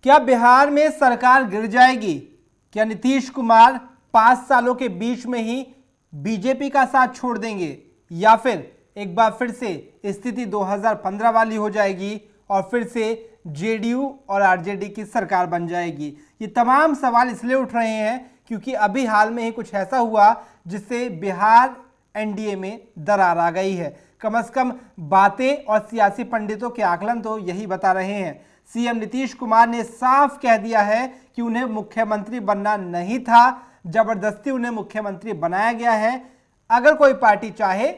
क्या बिहार में सरकार गिर जाएगी? क्या नीतीश कुमार 5 सालों के बीच में ही बीजेपी का साथ छोड़ देंगे, या फिर एक बार फिर से स्थिति 2015 वाली हो जाएगी और फिर से जेडीयू और आरजेडी की सरकार बन जाएगी? ये तमाम सवाल इसलिए उठ रहे हैं क्योंकि अभी हाल में ही कुछ ऐसा हुआ जिससे बिहार एनडीए में दरार आ गई है। कम से कम बातें और सियासी पंडितों के आकलन तो यही बता रहे हैं। सीएम नीतीश कुमार ने साफ कह दिया है कि उन्हें मुख्यमंत्री बनना नहीं था, जबरदस्ती उन्हें मुख्यमंत्री बनाया गया है। अगर कोई पार्टी चाहे,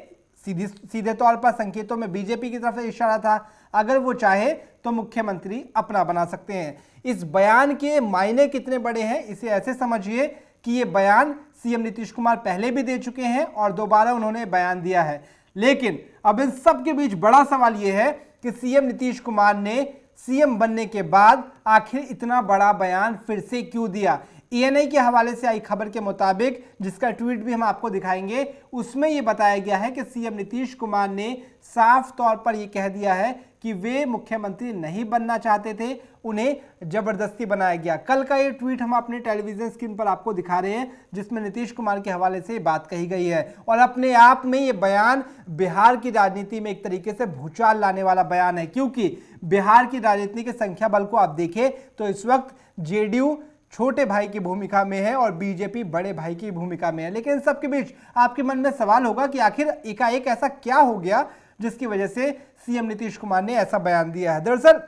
सीधे तौर पर संकेतों में बीजेपी की तरफ से इशारा था, अगर वो चाहे तो मुख्यमंत्री अपना बना सकते हैं। इस बयान के मायने कितने बड़े हैं, इसे ऐसे समझिए कि ये बयान सीएम नीतीश कुमार पहले भी दे चुके हैं और दोबारा उन्होंने बयान दिया है। लेकिन अब इन सब के बीच बड़ा सवाल यह है कि सीएम नीतीश कुमार ने सीएम बनने के बाद आखिर इतना बड़ा बयान फिर से क्यों दिया। एएनआई के हवाले से आई खबर के मुताबिक, जिसका ट्वीट भी हम आपको दिखाएंगे, उसमें यह बताया गया है कि सीएम नीतीश कुमार ने साफ तौर पर यह कह दिया है कि वे मुख्यमंत्री नहीं बनना चाहते थे, उन्हें जबरदस्ती बनाया गया। कल का ये ट्वीट हम अपने टेलीविजन स्क्रीन पर आपको दिखा रहे हैं, जिसमें नीतीश कुमार के हवाले से बात कही गई है। और अपने आप में ये बयान बिहार की राजनीति में एक तरीके से भूचाल लाने वाला बयान है, क्योंकि बिहार की राजनीति के संख्या बल को आप देखें तो इस वक्त जेडीयू छोटे भाई की भूमिका में है और बीजेपी बड़े भाई की भूमिका में है। लेकिन इन सबके बीच आपके मन में सवाल होगा कि आखिर एकाएक ऐसा क्या हो गया जिसकी वजह से सीएम नीतीश कुमार ने ऐसा बयान दिया है। दरअसल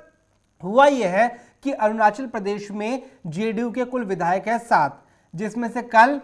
हुआ यह है कि अरुणाचल प्रदेश में जेडीयू के कुल विधायक है 7, जिसमें से कल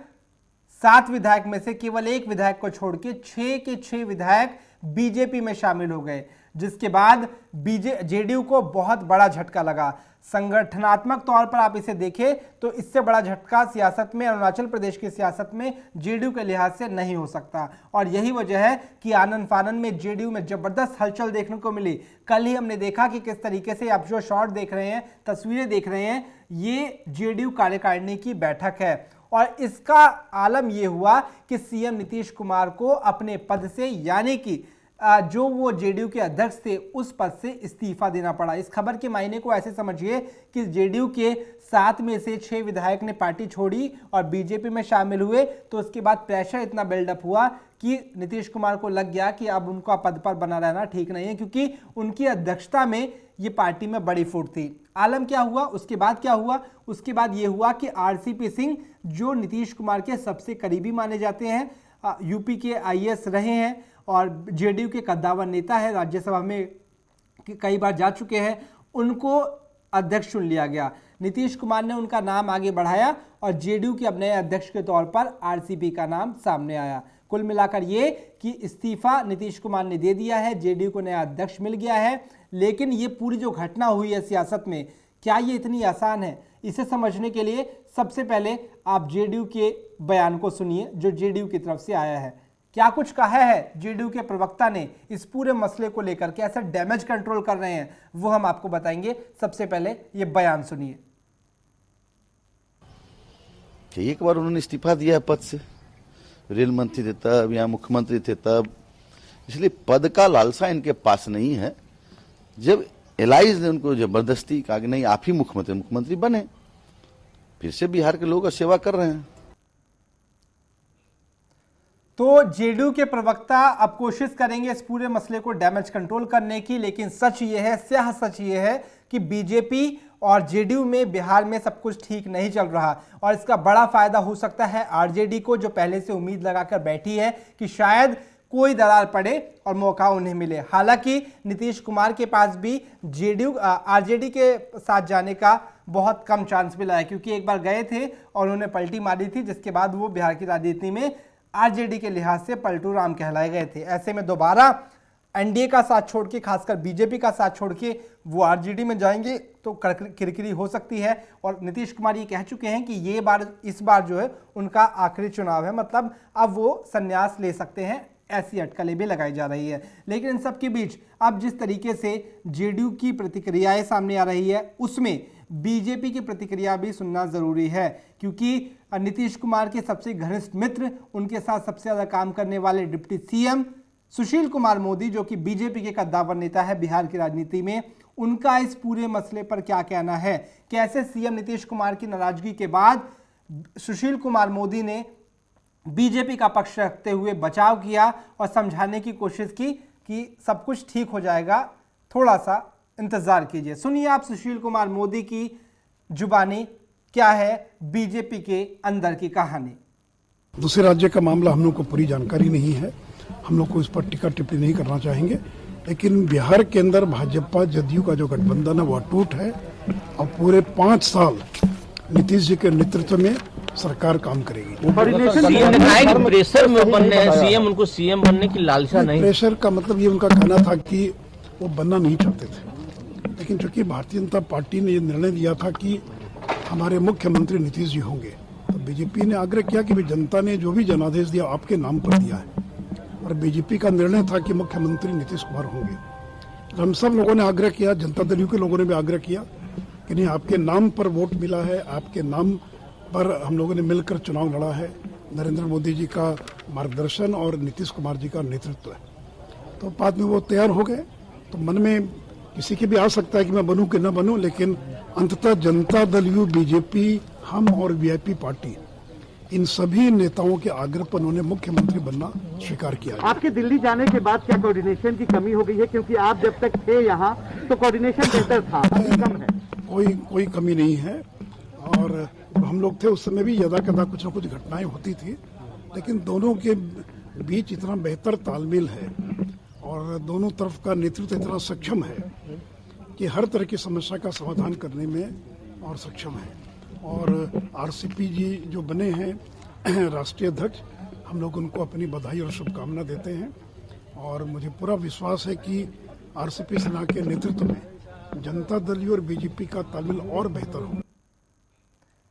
7 विधायक में से केवल 1 विधायक को छोड़ के 6 के 6 विधायक बीजेपी में शामिल हो गए, जिसके बाद जेडीयू को बहुत बड़ा झटका लगा। संगठनात्मक तौर पर आप इसे देखें तो इससे बड़ा झटका सियासत में, अरुणाचल प्रदेश की सियासत में जेडीयू के लिहाज से नहीं हो सकता। और यही वजह है कि आनन फानन में जेडीयू में जबरदस्त हलचल देखने को मिली। कल ही हमने देखा कि किस तरीके से आप जो शॉट देख रहे हैं, तस्वीरें देख रहे हैं, ये जेडीयू कार्यकारिणी की बैठक है। और इसका आलम यह हुआ कि सीएम नीतीश कुमार को अपने पद से, यानी कि जो वो जेडीयू के अध्यक्ष थे, उस पद से इस्तीफा देना पड़ा। इस खबर के मायने को ऐसे समझिए कि जेडीयू के 7 में से 6 विधायक ने पार्टी छोड़ी और बीजेपी में शामिल हुए, तो उसके बाद प्रेशर इतना बिल्डअप हुआ कि नीतीश कुमार को लग गया कि अब उनका पद पर बना रहना ठीक नहीं है, क्योंकि उनकी अध्यक्षता में ये पार्टी में बड़ी फूट थी। आलम क्या हुआ, उसके बाद क्या हुआ? उसके बाद ये हुआ कि आरसीपी सिंह, जो नीतीश कुमार के सबसे करीबी माने जाते हैं, यूपी के आईएएस रहे हैं और जेडीयू के कद्दावर नेता है, राज्यसभा में कई बार जा चुके हैं, उनको अध्यक्ष चुन लिया गया। नीतीश कुमार ने उनका नाम आगे बढ़ाया और जेडीयू के अब नए अध्यक्ष के तौर पर आरसीपी का नाम सामने आया। कुल मिलाकर ये कि इस्तीफा नीतीश कुमार ने दे दिया है, जेडीयू को नया अध्यक्ष मिल गया है। लेकिन ये पूरी जो घटना हुई है सियासत में, क्या ये इतनी आसान है? इसे समझने के लिए सबसे पहले आप जेडीयू के बयान को सुनिए, जो जेडीयू की तरफ से आया है। क्या कुछ कहा है जेडीयू के प्रवक्ता ने इस पूरे मसले को लेकर, कैसे डैमेज कंट्रोल कर रहे हैं, वो हम आपको बताएंगे। सबसे पहले ये बयान सुनिए। एक बार उन्होंने इस्तीफा दिया पद से, रेल मंत्री थे तब, या मुख्यमंत्री थे तब, इसलिए पद का लालसा इनके पास नहीं है। जब एलाइज ने उनको जबरदस्ती कहा कि नहीं आप ही मुख्यमंत्री बने, फिर से बिहार के लोग सेवा कर रहे हैं। तो जेडीयू के प्रवक्ता अब कोशिश करेंगे इस पूरे मसले को डैमेज कंट्रोल करने की, लेकिन सच ये है, स्याह सच ये है कि बीजेपी और जेडीयू में बिहार में सब कुछ ठीक नहीं चल रहा। और इसका बड़ा फायदा हो सकता है आरजेडी को, जो पहले से उम्मीद लगाकर बैठी है कि शायद कोई दरार पड़े और मौका उन्हें मिले। हालांकि नीतीश कुमार के पास भी जेडीयू आरजेडी के साथ जाने का बहुत कम चांस मिला है, क्योंकि एक बार गए थे और उन्होंने पलटी मारी थी, जिसके बाद वो बिहार की राजनीति में आरजेडी के लिहाज से पलटू राम कहलाए गए थे। ऐसे में दोबारा एनडीए का साथ छोड़ के, खासकर बीजेपी का साथ छोड़ के वो आरजेडी में जाएंगे तो किरकिरी हो सकती है। और नीतीश कुमार ये कह चुके हैं कि इस बार जो है उनका आखिरी चुनाव है, मतलब अब वो संन्यास ले सकते हैं, ऐसी अटकलें भी लगाई जा रही है। लेकिन इन सब के बीच अब जिस तरीके से जेडीयू की प्रतिक्रियाएं सामने आ रही है, उसमें बीजेपी की प्रतिक्रिया भी सुनना जरूरी है, क्योंकि नीतीश कुमार के सबसे घनिष्ठ मित्र, उनके साथ सबसे ज्यादा काम करने वाले डिप्टी सीएम सुशील कुमार मोदी जो कि बीजेपी के कद्दावर नेता है बिहार की राजनीति में, उनका इस पूरे मसले पर क्या कहना है। कैसे सीएम नीतीश कुमार की नाराजगी के बाद सुशील कुमार मोदी ने बीजेपी का पक्ष रखते हुए बचाव किया और समझाने की कोशिश की कि सब कुछ ठीक हो जाएगा, थोड़ा सा इंतजार कीजिए। सुनिए आप सुशील कुमार मोदी की जुबानी क्या है बीजेपी के अंदर की कहानी। दूसरे राज्य का मामला हम लोग को पूरी जानकारी नहीं है, हम लोग को इस पर टीका टिप्पणी नहीं करना चाहेंगे, लेकिन बिहार के अंदर भाजपा जदयू का जो गठबंधन है वो अटूट है और पूरे 5 साल नीतीश जी के नेतृत्व में सरकार काम करेगी। सीएम ने कहा है कि प्रेशर में बनने हैं सीएम, उनको सीएम बनने की लालसा नहीं। प्रेशर का मतलब ये उनका कहना था कि वो बनना नहीं चाहते थे, लेकिन चूंकि भारतीय जनता पार्टी ने ये निर्णय दिया था कि हमारे मुख्यमंत्री नीतीश जी होंगे, तो बीजेपी ने आग्रह किया कि जनता ने जो भी जनादेश दिया आपके नाम पर दिया है और बीजेपी का निर्णय था कि मुख्यमंत्री नीतीश कुमार होंगे। तो हम सब लोगों ने आग्रह किया, जनता दल यू के लोगों ने भी आग्रह किया कि नहीं, आपके नाम पर वोट मिला है, आपके नाम पर हम लोगों ने मिलकर चुनाव लड़ा है, नरेंद्र मोदी जी का मार्गदर्शन और नीतीश कुमार जी का नेतृत्व है। तो बाद में वो तैयार हो गए। तो मन में किसी के भी आ सकता है कि मैं बनूं कि न बनूं, लेकिन अंततः जनता दल यू, बीजेपी, हम और वीआईपी पार्टी, इन सभी नेताओं के आग्रह पर उन्होंने मुख्यमंत्री बनना स्वीकार किया। आपके दिल्ली जाने के बाद क्या कोऑर्डिनेशन की कमी हो गई है, क्योंकि आप जब तक थे यहाँ तो कोऑर्डिनेशन बेहतर था, अभी कम है? कोई कमी नहीं है, और हम लोग थे उस समय भी यदा कदा कुछ न कुछ घटनाएं होती थी, लेकिन दोनों के बीच इतना बेहतर तालमेल है और दोनों तरफ का नेतृत्व इतना सक्षम है कि हर तरह की समस्या का समाधान करने में और सक्षम है। और आरसीपी जी जो बने हैं राष्ट्रीय अध्यक्ष, हम लोग उनको अपनी बधाई और शुभकामना देते हैं और मुझे पूरा विश्वास है कि आरसीपी सेना के नेतृत्व में जनता दल यू और बीजेपी का तालमेल और बेहतर हो।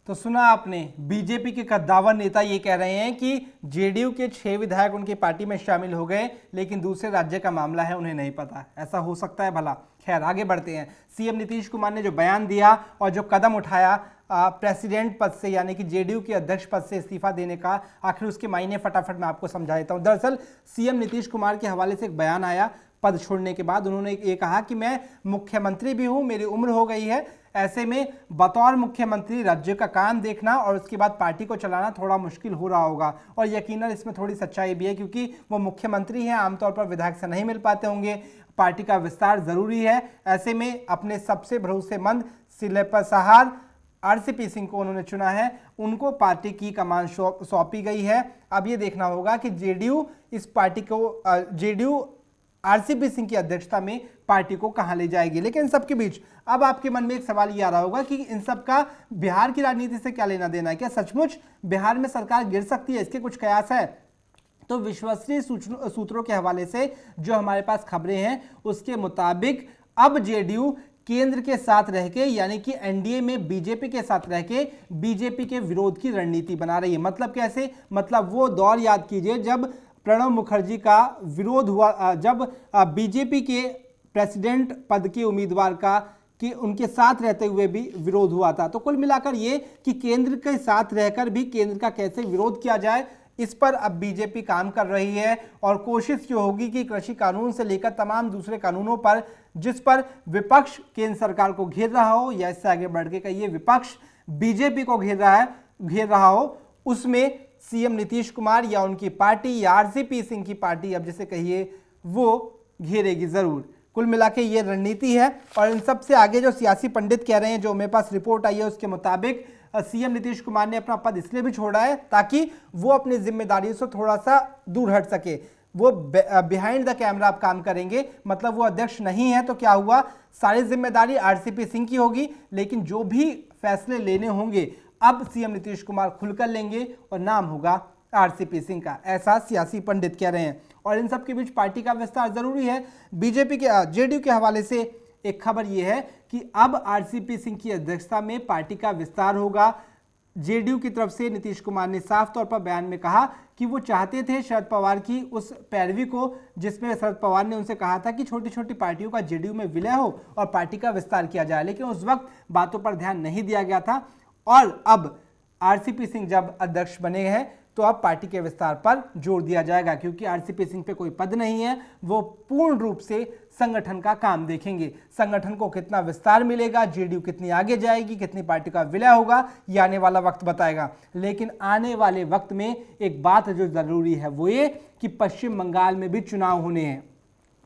तो सुना आपने, बीजेपी के कद्दावर नेता ये कह रहे हैं कि जेडीयू के 6 विधायक उनकी पार्टी में शामिल हो गए, लेकिन दूसरे राज्य का मामला है उन्हें नहीं पता। ऐसा हो सकता है भला? खैर आगे बढ़ते हैं। सीएम नीतीश कुमार ने जो बयान दिया और जो कदम उठाया प्रेसिडेंट पद से, यानी कि जेडीयू के अध्यक्ष पद से इस्तीफा देने का, आखिर उसके मायने फटाफट मैं आपको समझा देता हूं। दरअसल सीएम नीतीश कुमार के हवाले से एक बयान आया पद छोड़ने के बाद। उन्होंने ये कहा कि मैं मुख्यमंत्री भी हूं, मेरी उम्र हो गई है, ऐसे में बतौर मुख्यमंत्री राज्य का काम देखना और उसके बाद पार्टी को चलाना थोड़ा मुश्किल हो रहा होगा। और यकीनन इसमें थोड़ी सच्चाई भी है, क्योंकि वो मुख्यमंत्री हैं, आमतौर पर विधायक से नहीं मिल पाते होंगे, पार्टी का विस्तार जरूरी है। ऐसे में अपने सबसे भरोसेमंद सिलपसहार आरसीपी सिंह को उन्होंने चुना है, उनको पार्टी की कमान सौंपी गई है। अब ये देखना होगा कि जेडीयू इस पार्टी को जेडीयू आरसीपी सिंह की अध्यक्षता में पार्टी को कहां ले जाएगी। लेकिन इन सबके बीच अब आपके मन में एक सवाल ये आ रहा होगा कि इन सब का बिहार की राजनीति से क्या लेना देना है? क्या सचमुच बिहार में सरकार गिर सकती है? इसके कुछ कयास है? तो विश्वसनीय सूत्रों के हवाले से जो हमारे पास खबरें हैं उसके मुताबिक अब जेडीयू केंद्र के साथ रह के, यानी कि एनडीए में बीजेपी के साथ रह के बीजेपी के विरोध की रणनीति बना रही है। मतलब कैसे? मतलब वो दौर याद कीजिए जब प्रणब मुखर्जी का विरोध हुआ, जब बीजेपी के प्रेसिडेंट पद के उम्मीदवार का कि उनके साथ रहते हुए भी विरोध हुआ था। तो कुल मिलाकर ये कि केंद्र के साथ रहकर भी केंद्र का कैसे विरोध किया जाए, इस पर अब बीजेपी काम कर रही है और कोशिश ये होगी कि कृषि कानून से लेकर तमाम दूसरे कानूनों पर जिस पर विपक्ष केंद्र सरकार को घेर रहा हो, या इससे आगे बढ़ के कहिए विपक्ष बीजेपी को घेर रहा हो, उसमें सीएम नीतीश कुमार या उनकी पार्टी या आरसीपी सिंह की पार्टी, अब जिसे कहिए, वो घेरेगी जरूर। कुल मिला के ये रणनीति है। और इन सबसे आगे जो सियासी पंडित कह रहे हैं, जो मेरे पास रिपोर्ट आई है उसके मुताबिक सीएम नीतीश कुमार ने अपना पद इसलिए भी छोड़ा है ताकि वो अपनी जिम्मेदारियों से थोड़ा सा दूर हट सके। वो बिहाइंड द कैमरा आप काम करेंगे, मतलब वो अध्यक्ष नहीं है तो क्या हुआ, सारी जिम्मेदारी आरसीपी सिंह की होगी, लेकिन जो भी फैसले लेने होंगे अब सीएम नीतीश कुमार खुलकर लेंगे और नाम होगा आरसीपी सिंह का, ऐसा सियासी पंडित कह रहे हैं। और इन सब के बीच पार्टी का विस्तार जरूरी है। बीजेपी के जेडीयू के हवाले से एक खबर यह है कि अब आरसीपी सिंह की अध्यक्षता में पार्टी का विस्तार होगा। जेडीयू की तरफ से नीतीश कुमार ने साफ तौर पर बयान में कहा कि वो चाहते थे शरद पवार की उस पैरवी को, जिसमें शरद पवार ने उनसे कहा था कि छोटी छोटी पार्टियों का जेडीयू में विलय हो और पार्टी का विस्तार किया जाए, लेकिन उस वक्त बातों पर ध्यान नहीं दिया गया था। और अब आरसीपी सिंह जब अध्यक्ष बने हैं तो अब पार्टी के विस्तार पर जोर दिया जाएगा, क्योंकि आरसीपी सिंह पे कोई पद नहीं है। वो पूर्ण रूप से संगठन का काम देखेंगे। संगठन को कितना विस्तार मिलेगा, जेडीयू कितनी आगे जाएगी, कितनी पार्टी का विलय होगा, ये आने वाला वक्त बताएगा। लेकिन आने वाले वक्त में एक बात जो जरूरी है वो ये कि पश्चिम बंगाल में भी चुनाव होने हैं।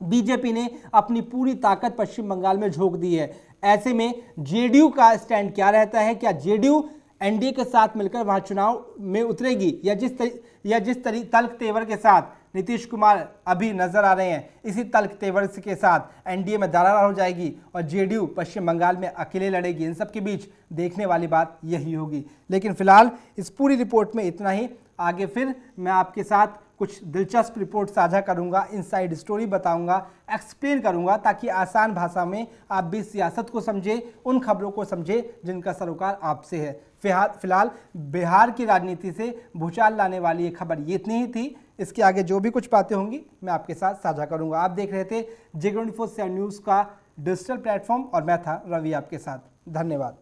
बीजेपी ने अपनी पूरी ताकत पश्चिम बंगाल में झोंक दी है। ऐसे में जेडीयू का स्टैंड क्या रहता है? क्या जेडीयू एनडीए के साथ मिलकर वहां चुनाव में उतरेगी, या जिस तल्ख तेवर के साथ नीतीश कुमार अभी नजर आ रहे हैं, इसी तल्ख तेवर के साथ एनडीए में दरार हो जाएगी और जेडीयू पश्चिम बंगाल में अकेले लड़ेगी? इन सब के बीच देखने वाली बात यही होगी। लेकिन फिलहाल इस पूरी रिपोर्ट में इतना ही। आगे फिर मैं आपके साथ कुछ दिलचस्प रिपोर्ट साझा करूंगा, इनसाइड स्टोरी बताऊंगा, एक्सप्लेन करूंगा, ताकि आसान भाषा में आप भी सियासत को समझे, उन खबरों को समझे जिनका सरोकार आपसे है। फिलहाल बिहार की राजनीति से भूचाल लाने वाली ये खबर ये इतनी ही थी। इसके आगे जो भी कुछ बातें होंगी मैं आपके साथ साझा करूंगा। आप देख रहे थे J24 न्यूज़ का डिजिटल प्लेटफॉर्म और मैं था रवि आपके साथ। धन्यवाद।